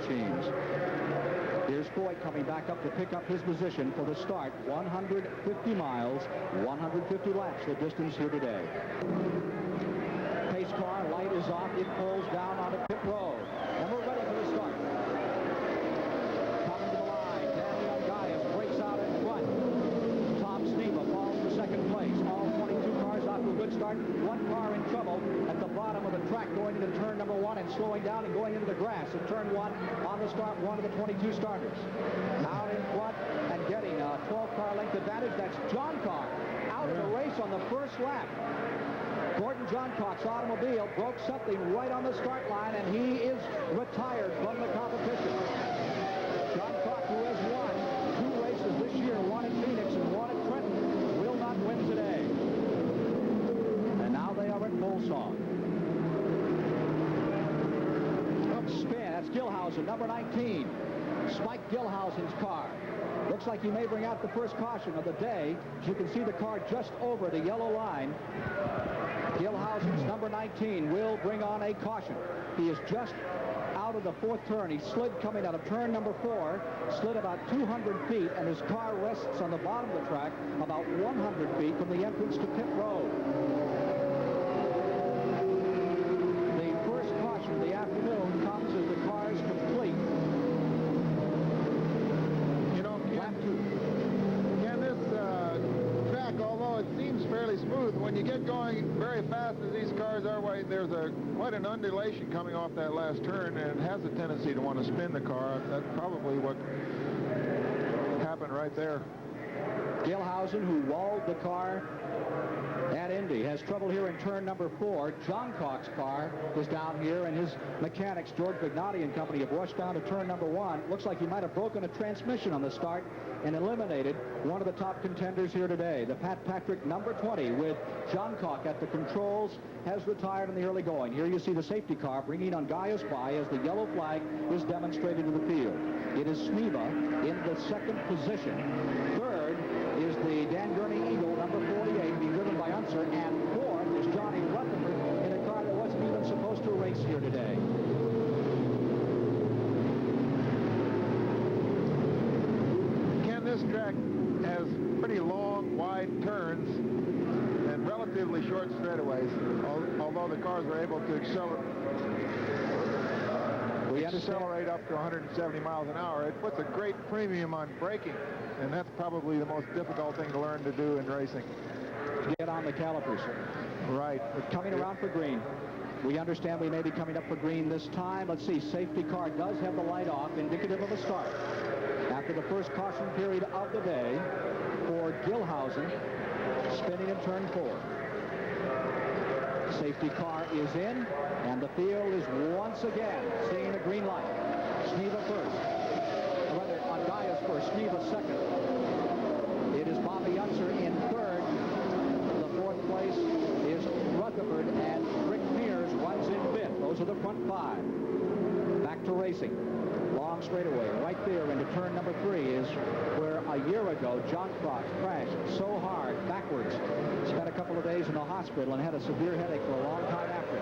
machines. Here's Foyt coming back up to pick up his position for the start. 150 miles, 150 laps the distance here today. Pace car, light is off. It pulls down onto pit road. And we're ready for the start. Coming to the line, Daniel Gaius breaks out in front. Tom Sneva falls to second place. All 22 cars off to a good start. One car in trouble at the bottom of the track going into turn number 1 and slowing down and going into the grass at turn 1 on the start, one of the 22 starters. Out in front and getting a 12-car length advantage. That's Johncock out of the race on the first lap. Gordon Johncock's automobile broke something right on the start line, and he is retired from the competition. Johncock, who has won 2 races this year, one at Phoenix and one at Trenton, will not win today. And now they are at Bolsong. Spin, that's Gilhausen, number 19. Spike Gilhausen's car. Looks like he may bring out the first caution of the day. As you can see the car just over the yellow line. Gilhausen's number 19 will bring on a caution. He is just out of the 4th turn. He slid coming out of turn number 4, slid about 200 feet, and his car rests on the bottom of the track about 100 feet from the entrance to pit road. The first caution of the afternoon comes as the car is complete. You know, Ken, this track, although it seems fairly smooth, when you get going very fast as these cars are, there's quite an undulation coming off that last turn, and it has a tendency to want to spin the car. That's probably what happened right there. Gilhausen, who walled the car at Indy, has trouble here in turn number 4. Johncock's car is down here, and his mechanics, George Vignati and company, have rushed down to turn number 1. Looks like he might have broken a transmission on the start and eliminated one of the top contenders here today. The Pat Patrick number 20 with Johncock at the controls has retired in the early going. Here you see the safety car bringing on Gaius by as the yellow flag is demonstrated to the field. It is Sneva in the 2nd position. 3rd is the Dan Gurney Eagle, number 48, being driven by Unser, and 4th is Johnny Rutherford in a car that wasn't even supposed to race here today. Ken, this track has pretty long, wide turns and relatively short straightaways, although the cars are able to accelerate up to 170 miles an hour. It puts a great premium on braking, and that's probably the most difficult thing to learn to do in racing. Get on the calipers. Right. We're coming around for green. We understand we may be coming up for green this time. Let's see, safety car does have the light off, indicative of a start. After the first caution period of the day for Gilhausen, spinning in turn 4. Safety car is in, and the field is once again seeing a green light. Sneva first. Rather, on Gaius first, Sneva second. It is Bobby Unser in 3rd. The 4th place is Rutherford, and Rick Mears runs in 5th. Those are the front 5. Back to racing. Long straightaway. Right there into turn number 3 is where a year ago John Cross crashed so hard backwards. Spent a couple of days in the hospital and had a severe headache for a long time after.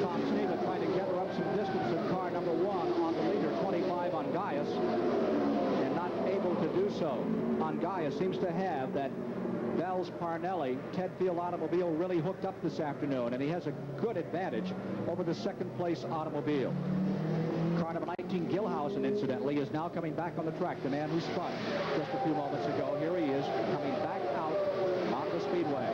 Tom Sneva trying to gather up some distance in car number 1 on the leader, 25 on Gaius, and not able to do so. On Gaius seems to have that Bell's Parnelli Ted Field automobile really hooked up this afternoon, and he has a good advantage over the 2nd place automobile. Car number 19, Gilhausen, incidentally, is now coming back on the track. The man who spun just a few moments ago. Here he is coming back out on the speedway.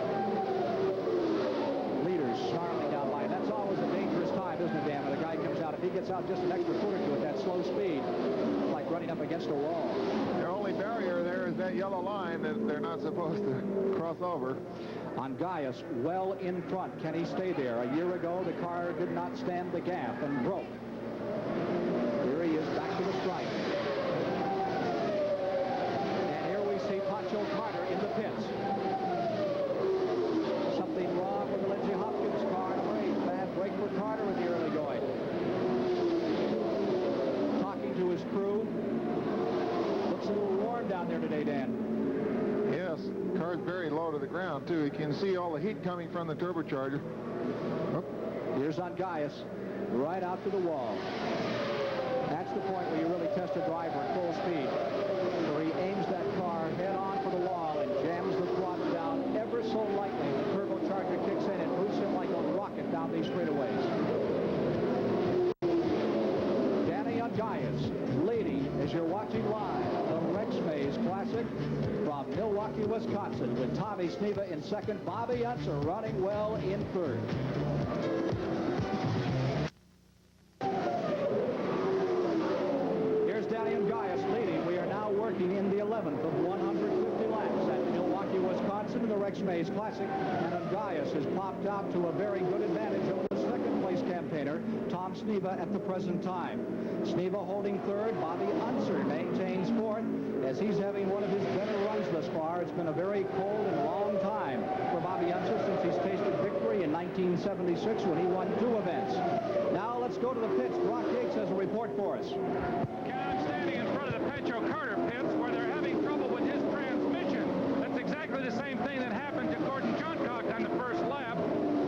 Leaders snarling down by, and that's always a dangerous time, isn't it, Dan? When the guy comes out, if he gets out just an extra foot or two at that slow speed, it's like running up against a wall. Their only barrier there is that yellow line that they're not supposed to cross over. On Gaius, well in front. Can he stay there? A year ago, the car did not stand the gap and broke. Here he is back to the stripe. And here we see Pancho Carter in the pits. Something wrong with the Lindsey Hopkins car. Bad break for Carter in the early going. Talking to his crew. Looks a little warm down there today, Dan. Yes, car's very to the ground, too. You can see all the heat coming from the turbocharger. Oh. Here's on Gaius, right out to the wall. That's the point where you really test a driver at full speed, where he aims that car head on for the wall and jams the throttle down ever so lightly. The turbocharger kicks in and moves him like a rocket down these straightaways. Danny on Gaius, leading as you're watching live the Rex Mays Classic from Milwaukee, Wisconsin, with Tommy Sneva in second, Bobby Unser running well in third. In the 11th of 150 laps at Milwaukee, Wisconsin in the Rex Mays Classic, and Gaius has popped out to a very good advantage over the second place campaigner, Tom Sneva, at the present time. Sneva holding third. Bobby Unser maintains fourth as he's having one of his better runs thus far. It's been a very cold and long time for Bobby Unser since he's tasted victory in 1976 when he won 2 events. Now let's go to the pits. Brock Yates has a report for us. I'm standing in front of the Petro Carter pits where they're having trouble with his transmission. That's exactly the same thing that happened to Gordon Johncock on the first lap.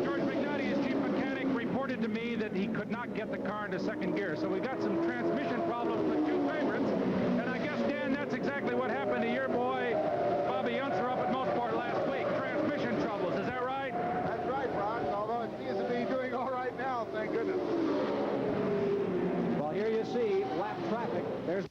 George McNutty, his chief mechanic, reported to me that he could not get the car into second gear. So we got some transmission problems with 2 favorites. And I guess, Dan, that's exactly what happened to your boy, Bobby Unser, up at Mosport last week. Transmission troubles. Is that right? That's right, Ron. Although it seems to be doing all right now, thank goodness. Well, here you see lap traffic. There's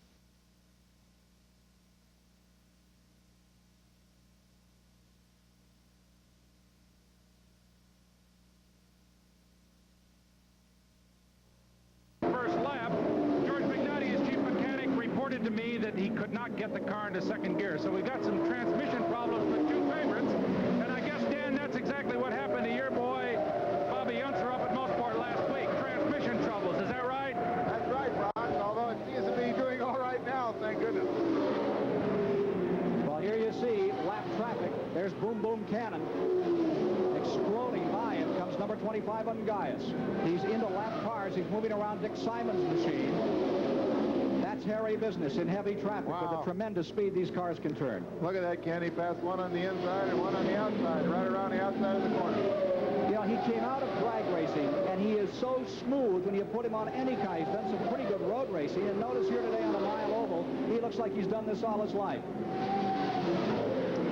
to me that he could not get the car into second gear. So we got some transmission problems with 2 favorites. And I guess, Dan, that's exactly what happened to your boy, Bobby Unser, up at Mosport last week. Transmission troubles. Is that right? That's right, Ron. Although it seems to be doing all right now, thank goodness. Well, here you see lap traffic. There's Boom Boom Cannon. Exploding by him comes number 25 on Gaius. He's into lap cars. He's moving around Dick Simon's machine. That's hairy business in heavy traffic with the tremendous speed these cars can turn. Look at that, Ken. He passed one on the inside and one on the outside, right around the outside of the corner. You know, he came out of drag racing, and he is so smooth when you put him on any car. He's done some pretty good road racing, and notice here today on the mile oval, he looks like he's done this all his life.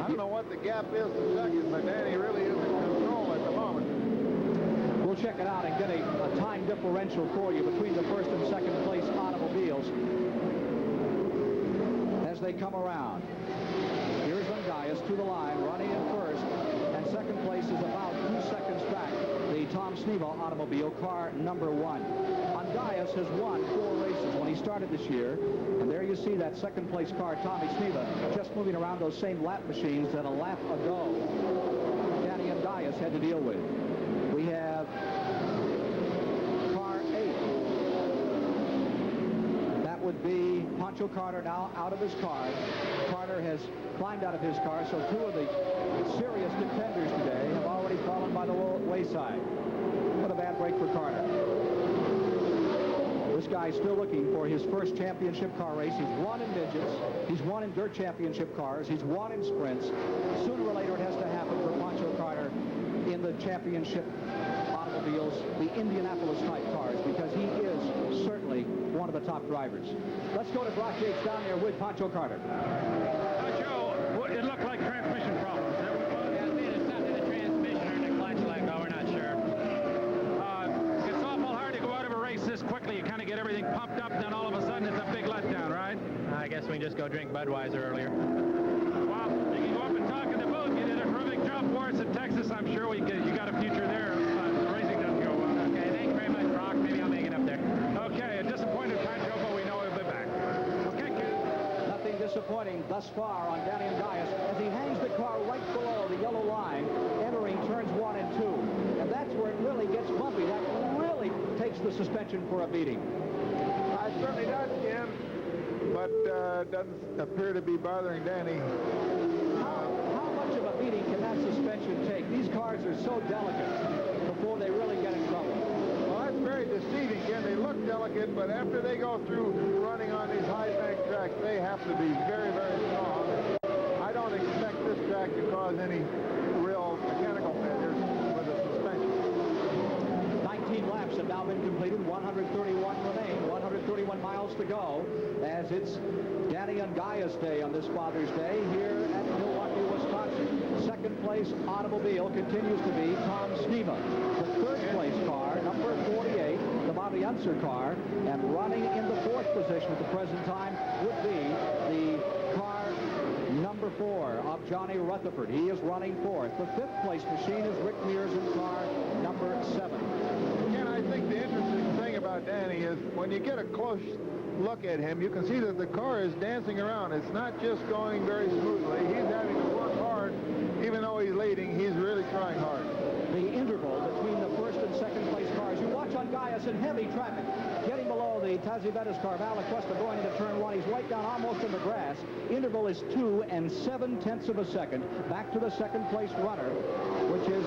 I don't know what the gap is to second, but Danny really is in control at the moment. We'll check it out and get a time differential for you between the first and second place automobiles as they come around. Here's Gaius to the line, running in first, and second place is about 2 seconds back. The Tom Sneva automobile, car number 1. Gaius has won 4 races when he started this year, and there you see that second place car, Tommy Sneva, just moving around those same lap machines that a lap ago Danny and Gaius had to deal with. We have car 8. That would be Pancho Carter now out of his car. Carter has climbed out of his car, so 2 of the serious contenders today have already fallen by the wayside. What a bad break for Carter. This guy's still looking for his first championship car race. He's won in midgets. He's won in dirt championship cars. He's won in sprints. Sooner or later it has to happen for Pancho Carter in the championship automobiles, the Indianapolis type cars, because he is certainly one of the top drivers. Let's go to Brock Yates down there with Pancho Carter. Joe, it looked like transmission problems. Yeah, it's either something in the transmission or in the clutch let go. We're not sure. It's awful hard to go out of a race this quickly. You kind of get everything pumped up, and then all of a sudden it's a big letdown, right? I guess we can just go drink Budweiser earlier. Well, you can go up and talk in the booth. You did a terrific job for us in Texas. I'm sure you got a future there. The racing doesn't go well. Okay, thank you very much, Brock. Maybe I'll make it up there. Okay, a disappointed Pancho, but we know he'll be back. Okay, kid. Nothing disappointing thus far on Danny and Gaius as he hangs the car right below the yellow line, entering turns 1 and 2. And that's where it really gets bumpy. That really takes the suspension for a beating. It certainly does, Ken, but doesn't appear to be bothering Danny. How much of a beating can that suspension take? These cars are so delicate before they really get in trouble. Well, that's very deceiving, Ken. They look delicate, but after they go through running on these high-bank tracks, they have to be very, very strong. I don't expect this track to cause any been completed. 131 remain. 131 miles to go as it's Danny and Gaius Day on this Father's Day here at Milwaukee, Wisconsin. Second place automobile continues to be Tom Sneva. The third place car, number 48, the Bobby Unser car, and running in the fourth position at the present time would be the car number 4 of Johnny Rutherford. He is running fourth. The fifth place machine is Rick Mears in car number 7. Ken, I think the interesting thing about Danny is when you get a close look at him, you can see that the car is dancing around. It's not just going very smoothly. He's having to work hard. Even though he's leading, he's really trying hard. The interval between the first and second place cars. You watch on Gaius in heavy traffic. Getting below the Tazzy Bettis car, Valaquesta going into turn 1. He's right down almost in the grass. Interval is 2 7/10 of a second. Back to the second place runner, which is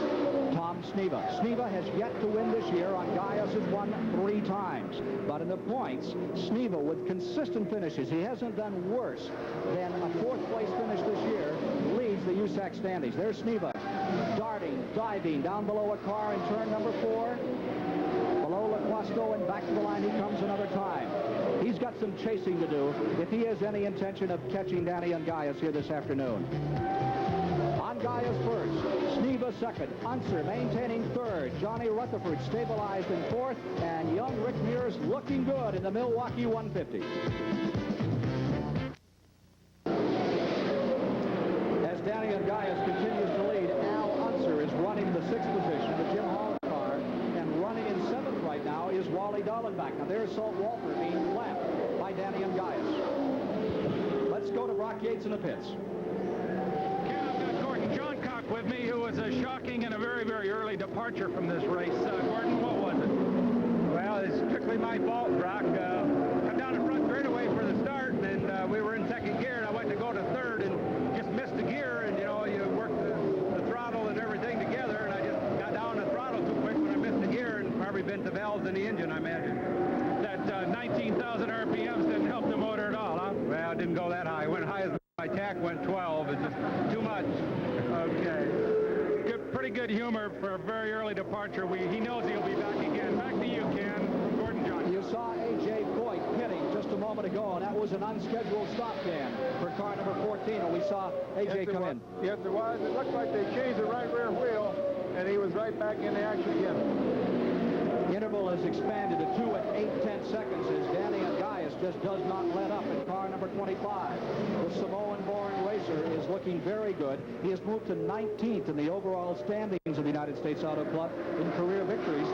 Tom Sneva. Sneva has yet to win this year. On Gaius has won 3 times. But in the points, Sneva with consistent finishes. He hasn't done worse than a 4th place finish this year. Leads the USAC standings. There's Sneva darting, diving down below a car in turn number 4. Below LaQuasto and back to the line he comes another time. He's got some chasing to do if he has any intention of catching Danny and Gaius here this afternoon. On Gaius first, Sneva second, Unser maintaining third, Johnny Rutherford stabilized in fourth, and young Rick Mears looking good in the Milwaukee 150. As Danny and Gaius continues to lead, Al Unser is running in the 6th position, the Jim Hall car, and running in 7th right now is Wally Dallenbach. Now there's Salt Walter being lapped by Danny and Gaius. Let's go to Brock Yates in the pits. Ken, I've got Gordon Johncock with me, who was a shocking and a very, very early departure from this race. Gordon, what was it? Well, it's strictly my fault, Brock. I'm down in front straightaway for the start, and we were in second gear, and I went to go to third and just missed the gear, and, you know, you work the throttle and everything together, and I just got down the throttle too quick when I missed the gear and probably bent the valves in the engine, I imagine. That 19,000 RPMs didn't help the motor at all, huh? Well, it didn't go that high. It went high as my tack went 12. It's just too much. Okay. Pretty good humor for a very early departure. He knows he'll be back again. Back to you, Ken. Gordon Johncock. You saw A.J. Foyt pitting just a moment ago, and that was an unscheduled stop, Dan, for car number 14, and we saw A.J. come in. Yes, there was. It looked like they changed the right rear wheel, and he was right back in the action again. Interval has expanded to 2 8/10 seconds as Danny and Gaius just does not let up in car number 25. The Samoan-born racer is looking very good. He has moved to 19th in the overall standings of the United States Auto Club in career victories,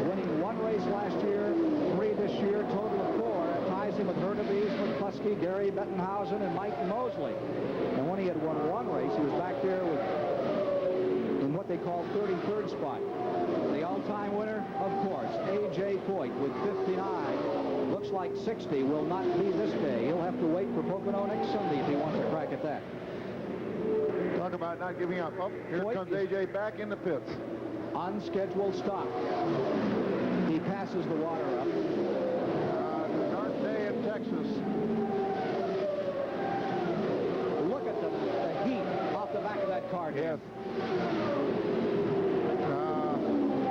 winning 1 race last year, 3 this year, total of 4. Ties him with Hurtubise, McCluskey, Gary Bettenhausen, and Mike Mosley. And when he had won 1 race, he was back there with in what they call 33rd spot. The all-time winner, of course, A.J. Foyt with 59. Looks like 60 will not be this day. He'll have to wait for Pocono next Sunday if he wants to crack at that. Talk about not giving up. Oh, here Foyt comes A.J. back in the pits. Unscheduled stop. He passes the water up. It's a dark day in Texas. Look at the heat off the back of that car. Yes.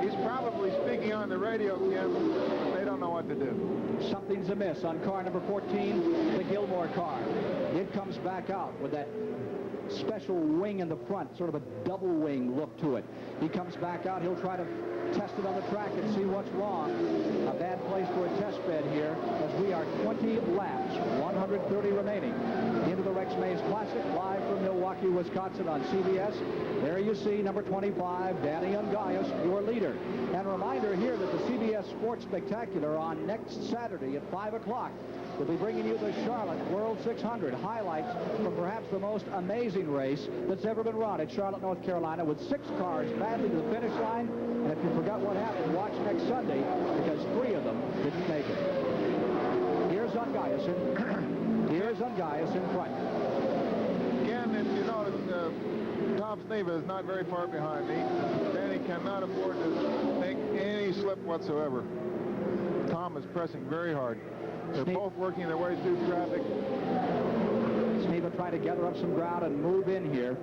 He's probably speaking on the radio, Ken, but they don't know what to do. Something's amiss on car number 14, the Gilmore car. It comes back out with that special wing in the front, sort of a double wing look to it. He comes back out. He'll try to test it on the track and see what's wrong. A bad place for a test bed here as we are 20 laps, 130 remaining into the Rex Mays Classic, live from Milwaukee, Wisconsin on CBS. There you see number 25, Danny and Gaius, your leader. And a reminder here that the CBS Sports Spectacular on next Saturday at 5 o'clock will be bringing you the Charlotte World 600 highlights from perhaps the most amazing race that's ever been run at Charlotte, North Carolina, with 6 cars battling to the finish line. And if you forgot what happened, watch next Sunday, because 3 of them didn't make it. Here's Gaius in front. Again, if you notice, Tom Sneva is not very far behind me. Danny cannot afford to make any slip whatsoever. Tom is pressing very hard. They're both working their way through traffic. Sneva trying to gather up some ground and move in here.